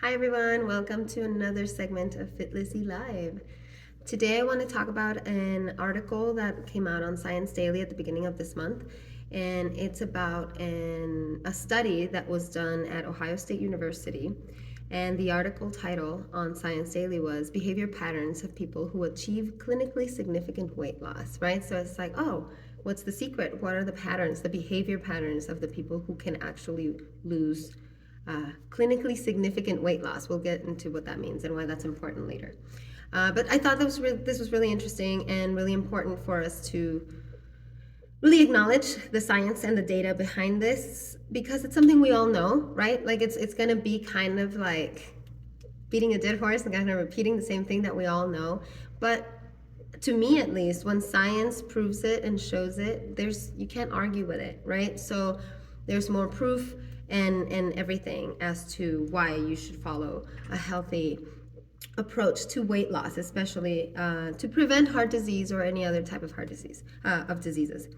Hi everyone, welcome to another segment of Fit Lizzy Live. Today I want to talk about an article that came out on Science Daily at the beginning of this month, and it's about a study that was done at Ohio State University. And the article title on Science Daily was Behavior Patterns of People Who Achieve Clinically Significant Weight Loss, right? So it's like, oh, what's the secret? What are the patterns, the behavior patterns of the people who can actually lose clinically significant weight loss? We'll get into what that means and why that's important later. But I thought this was really interesting and really important for us to really acknowledge the science and the data behind this, because it's something we all know, right? Like it's going to be kind of like beating a dead horse and kind of repeating the same thing that we all know. But to me at least, when science proves it and shows it, you can't argue with it, right? So there's more proof and everything as to why you should follow a healthy approach to weight loss, especially to prevent heart disease or any other type of heart disease of diseases.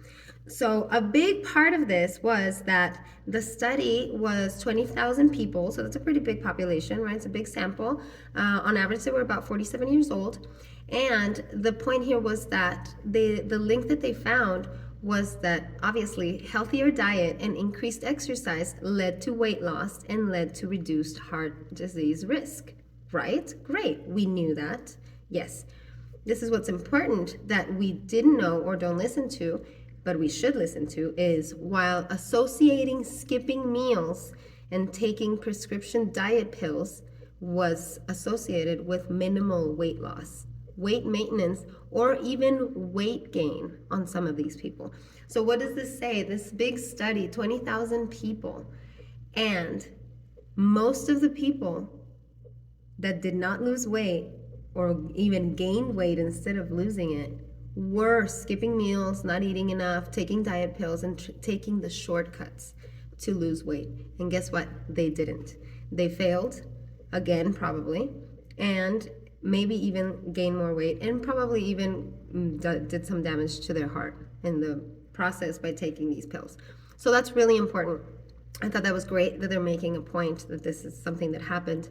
So a big part of this was that the study was 20,000 people, so that's a pretty big population, right? It's a big sample. On average, they were about 47 years old. And the point here was that the link that they found was that obviously healthier diet and increased exercise led to weight loss and led to reduced heart disease risk, right? Great, we knew that. Yes, this is what's important that we didn't know or don't listen to, but we should listen to, is while associating skipping meals and taking prescription diet pills was associated with minimal weight loss, weight maintenance, or even weight gain on some of these people. So what does this say? This big study, 20,000 people, and most of the people that did not lose weight or even gained weight instead of losing it were skipping meals, not eating enough, taking diet pills, and taking the shortcuts to lose weight. And guess what? They didn't. They failed again, probably, and maybe even gained more weight, and probably even did some damage to their heart in the process by taking these pills. So that's really important. I thought that was great that they're making a point that this is something that happened.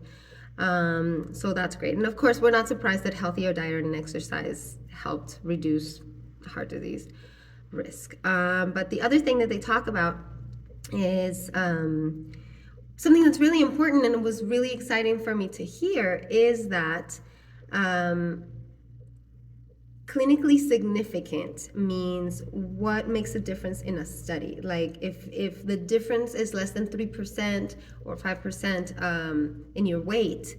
So that's great. And of course, we're not surprised that healthier diet and exercise helped reduce heart disease risk. But the other thing that they talk about is something that's really important and it was really exciting for me to hear is that clinically significant means what makes a difference in a study. Like if the difference is less than 3% or 5% in your weight,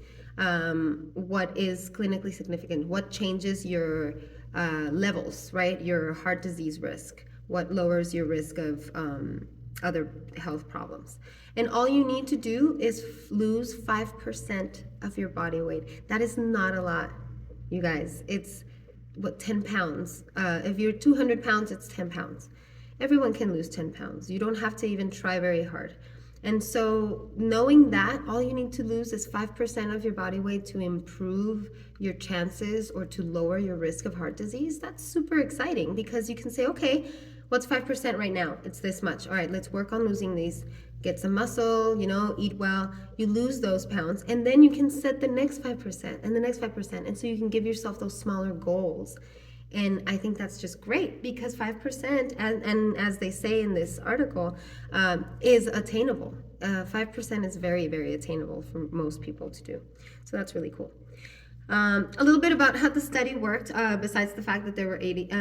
what is clinically significant? What changes your levels, right? Your heart disease risk? What lowers your risk of other health problems? And all you need to do is lose 5% of your body weight. That is not a lot, you guys. It's 10 pounds. If you're 200 pounds, it's 10 pounds. Everyone can lose 10 pounds. You don't have to even try very hard. And so knowing that all you need to lose is 5% of your body weight to improve your chances or to lower your risk of heart disease, that's super exciting because you can say, okay, what's 5% right now? It's this much. All right, let's work on losing these. Get some muscle, eat well. You lose those pounds, and then you can set the next 5% and the next 5%. And so you can give yourself those smaller goals. And I think that's just great because 5%, and as they say in this article, is attainable. 5% is very, very attainable for most people to do. So that's really cool. A little bit about how the study worked, besides the fact that there were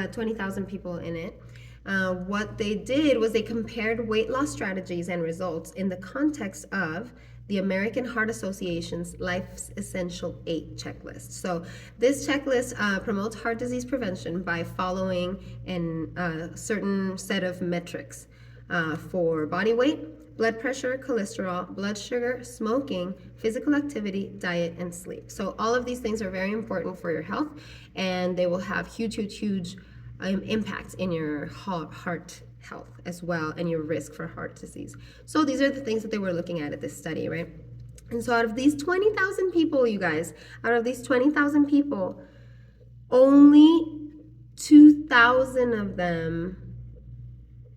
20,000 people in it. What they did was they compared weight loss strategies and results in the context of the American Heart Association's Life's Essential 8 checklist. So this checklist promotes heart disease prevention by following a certain set of metrics for body weight, blood pressure, cholesterol, blood sugar, smoking, physical activity, diet, and sleep. So all of these things are very important for your health, and they will have huge impact in your heart health as well and your risk for heart disease. So these are the things that they were looking at this study, right? And so out of these 20,000 people, you guys, out of these 20,000 people, only 2,000 of them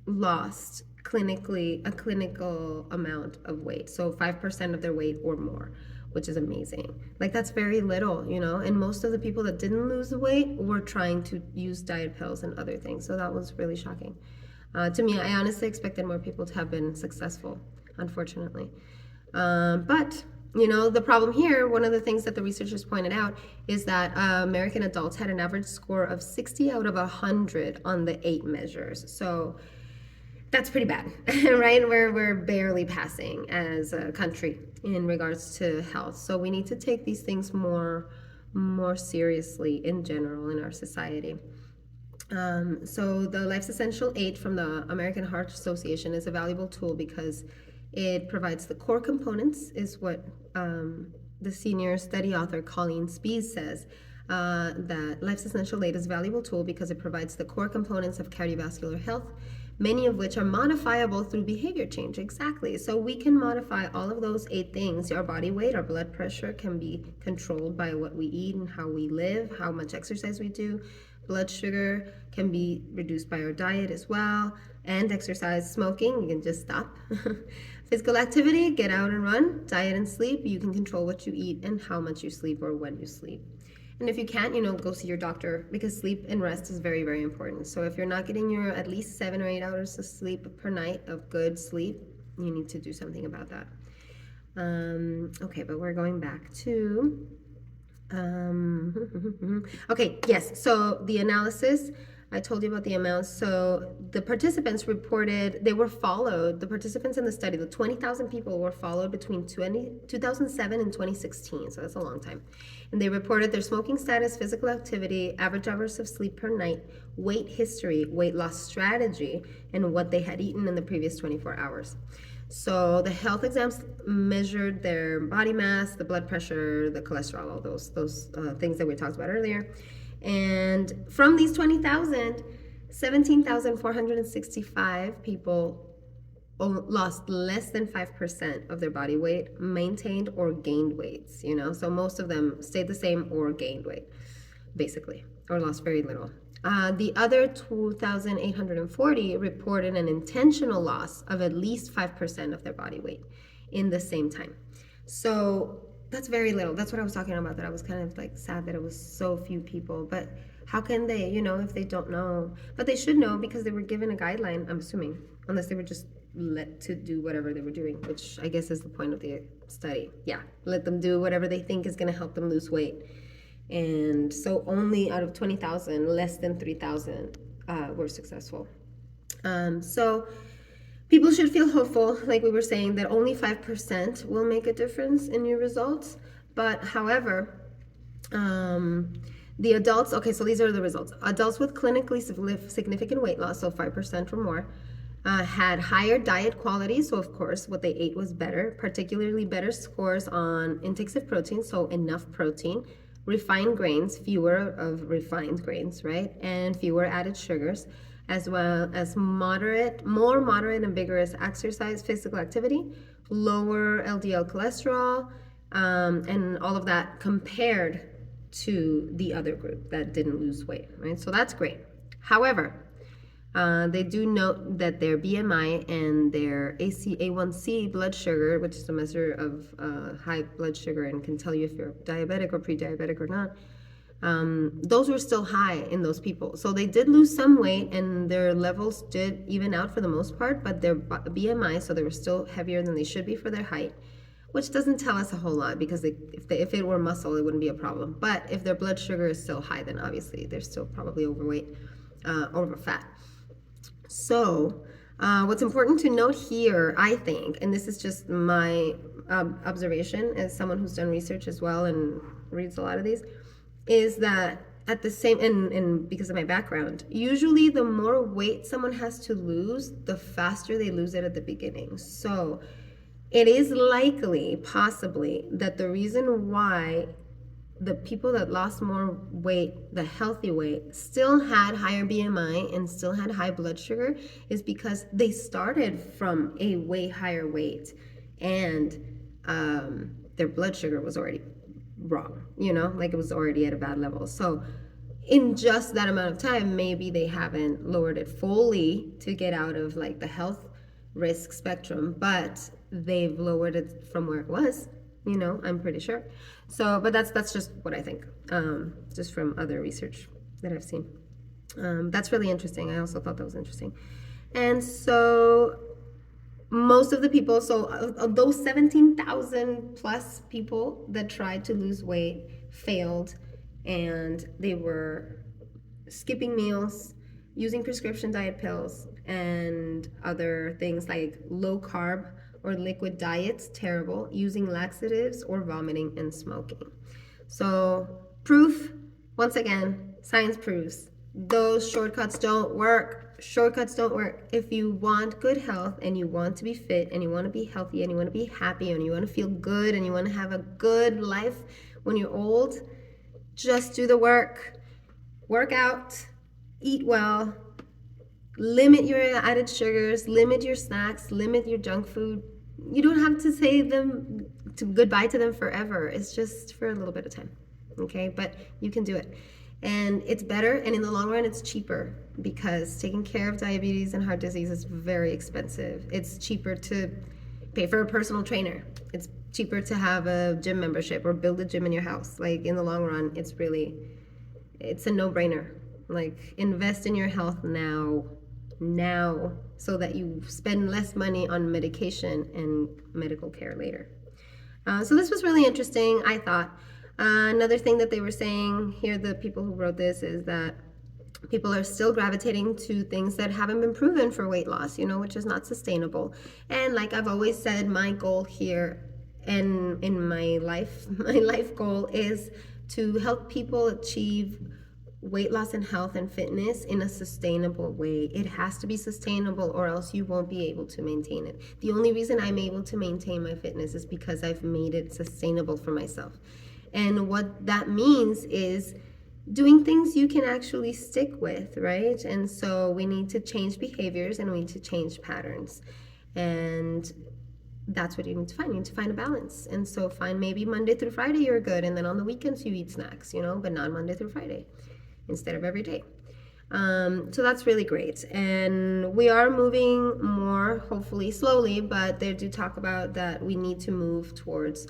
lost a clinical amount of weight, so 5% of their weight or more. which is amazing. Like, that's very little, you know? And most of the people that didn't lose the weight were trying to use diet pills and other things. So that was really shocking. To me, I honestly expected more people to have been successful, unfortunately. But you know, the problem here, one of the things that the researchers pointed out is that American adults had an average score of 60 out of 100 on the 8 measures. So that's pretty bad, right? We're barely passing as a country in regards to health. So we need to take these things more seriously in general in our society. So the Life's Essential 8 from the American Heart Association is a valuable tool because it provides the core components, is what the senior study author Colleen Spees says. That Life's Essential 8 is a valuable tool because it provides the core components of cardiovascular health, many of which are modifiable through behavior change. Exactly. So we can modify all of those 8 things. Our body weight, our blood pressure can be controlled by what we eat and how we live, how much exercise we do. Blood sugar can be reduced by our diet as well, and exercise. Smoking, you can just stop. Physical activity, get out and run. Diet and sleep, you can control what you eat and how much you sleep or when you sleep. And if you can't, you know, go see your doctor, because sleep and rest is very, very important. So if you're not getting your at least 7 or 8 hours of sleep per night of good sleep, you need to do something about that. Okay, but we're going back to okay, yes, so the analysis, I told you about the amounts. So the participants reported, they were followed, the participants in the study, the 20,000 people were followed between 2007 and 2016, so that's a long time. And they reported their smoking status, physical activity, average hours of sleep per night, weight history, weight loss strategy, and what they had eaten in the previous 24 hours. So the health exams measured their body mass, the blood pressure, the cholesterol, all those things that we talked about earlier. And from these 20,000, 17,465 people lost less than 5% of their body weight, maintained or gained weights, you know? So most of them stayed the same or gained weight, basically, or lost very little. The other 2,840 reported an intentional loss of at least 5% of their body weight in the same time. So that's very little. That's what I was talking about, that I was kind of like sad that it was so few people. But how can they, you know, if they don't know? But they should know because they were given a guideline, I'm assuming, unless they were just let to do whatever they were doing, which I guess is the point of the study. Yeah, let them do whatever they think is going to help them lose weight. And so only out of 20,000, less than 3,000 were successful. So people should feel hopeful, like we were saying, that only 5% will make a difference in your results. But however, the adults, okay, so these are the results. Adults with clinically significant weight loss, so 5% or more, had higher diet quality, so of course what they ate was better, particularly better scores on intakes of protein, so enough protein, refined grains, fewer of refined grains, right, and fewer added sugars, as well as more moderate and vigorous exercise, physical activity, lower LDL cholesterol, and all of that compared to the other group that didn't lose weight, right? So that's great. However, they do note that their BMI and their A1C blood sugar, which is a measure of high blood sugar and can tell you if you're diabetic or pre-diabetic or not, those were still high in those people. So they did lose some weight and their levels did even out for the most part, but their BMI, so they were still heavier than they should be for their height, which doesn't tell us a whole lot because if it were muscle, it wouldn't be a problem. But if their blood sugar is still high, then obviously they're still probably overweight, over fat. So what's important to note here, I think, and this is just my observation as someone who's done research as well and reads a lot of these, is that at the same, and because of my background, usually the more weight someone has to lose, the faster they lose it at the beginning. So it is likely, possibly, that the reason why the people that lost more weight, the healthy weight, still had higher BMI and still had high blood sugar is because they started from a way higher weight and their blood sugar was already wrong, you know, like it was already at a bad level. So in just that amount of time, maybe they haven't lowered it fully to get out of like the health risk spectrum, but they've lowered it from where it was. You know, I'm pretty sure. So, but that's just what I think, just from other research that I've seen. That's really interesting. I also thought that was interesting. And so most of the people, so of those 17,000 plus people that tried to lose weight failed, and they were skipping meals, using prescription diet pills, and other things like low carb or liquid diets, terrible, using laxatives, or vomiting and smoking. So, proof, once again, science proves those shortcuts don't work. Shortcuts don't work. If you want good health and you want to be fit and you want to be healthy and you want to be happy and you want to feel good and you want to have a good life when you're old, just do the work. Work out, eat well, limit your added sugars, limit your snacks, limit your junk food. You don't have to say them to goodbye to them forever. It's just for a little bit of time. Okay? But you can do it. And it's better, and in the long run it's cheaper, because taking care of diabetes and heart disease is very expensive. It's cheaper to pay for a personal trainer. It's cheaper to have a gym membership or build a gym in your house. Like, in the long run, it's a no-brainer. Like, invest in your health now, so that you spend less money on medication and medical care later. So this was really interesting, I thought. Another thing that they were saying here, the people who wrote this, is that people are still gravitating to things that haven't been proven for weight loss, which is not sustainable. And like I've always said, my goal here and in my life, my life goal is to help people achieve weight loss and health and fitness in a sustainable way. It has to be sustainable, or else you won't be able to maintain it. The only reason I'm able to maintain my fitness is because I've made it sustainable for myself. And what that means is doing things you can actually stick with, right? And so we need to change behaviors and we need to change patterns. And that's what you need to find. You need to find a balance. And so find, maybe Monday through Friday you're good, and then on the weekends you eat snacks, but not Monday through Friday instead of every day. So that's really great. And we are moving more, hopefully slowly, but they do talk about that we need to move towards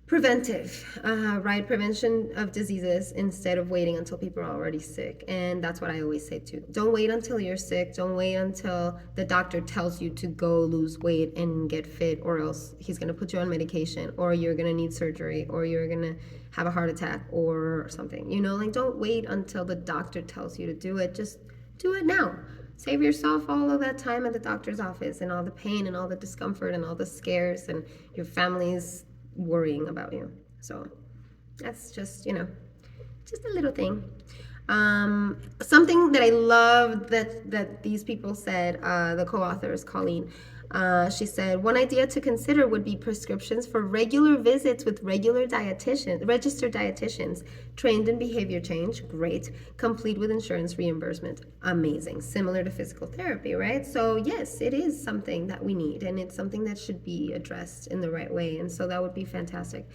preventive, right? Prevention of diseases instead of waiting until people are already sick. And that's what I always say too. Don't wait until you're sick. Don't wait until the doctor tells you to go lose weight and get fit, or else he's going to put you on medication, or you're going to need surgery, or you're going to have a heart attack or something. Like, don't wait until the doctor tells you to do it. Just do it now. Save yourself all of that time at the doctor's office and all the pain and all the discomfort and all the scares and your family's worrying about you. So that's just just a little thing. Something that I love that these people said, the co-authors, Colleen, she said, one idea to consider would be prescriptions for regular visits with registered dietitians trained in behavior change. Great. Complete with insurance reimbursement. Amazing. Similar to physical therapy, right? So yes, it is something that we need, and it's something that should be addressed in the right way. And so that would be fantastic.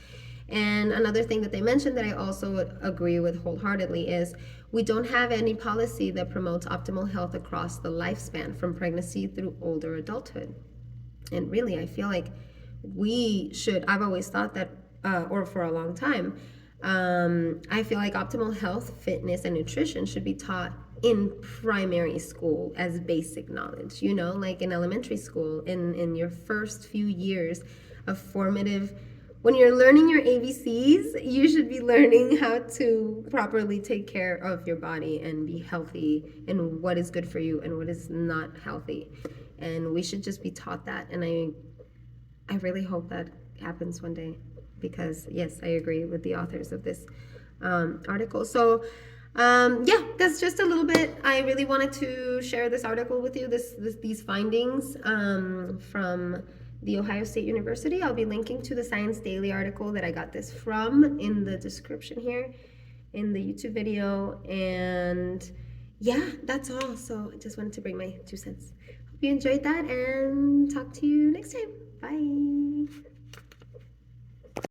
And another thing that they mentioned that I also agree with wholeheartedly is we don't have any policy that promotes optimal health across the lifespan, from pregnancy through older adulthood. And really, I feel like we should, I've always thought that, or for a long time, I feel like optimal health, fitness, and nutrition should be taught in primary school as basic knowledge, like in elementary school, in your first few years of formative. When you're learning your ABCs, you should be learning how to properly take care of your body and be healthy, and what is good for you and what is not healthy. And we should just be taught that. And I really hope that happens one day, because yes, I agree with the authors of this article. So yeah, that's just a little bit. I really wanted to share this article with you, these findings from the Ohio State University. I'll be linking to the Science Daily article that I got this from in the description here in the YouTube video. And yeah, that's all. So I just wanted to bring my 2 cents. Hope you enjoyed that, and talk to you next time. Bye.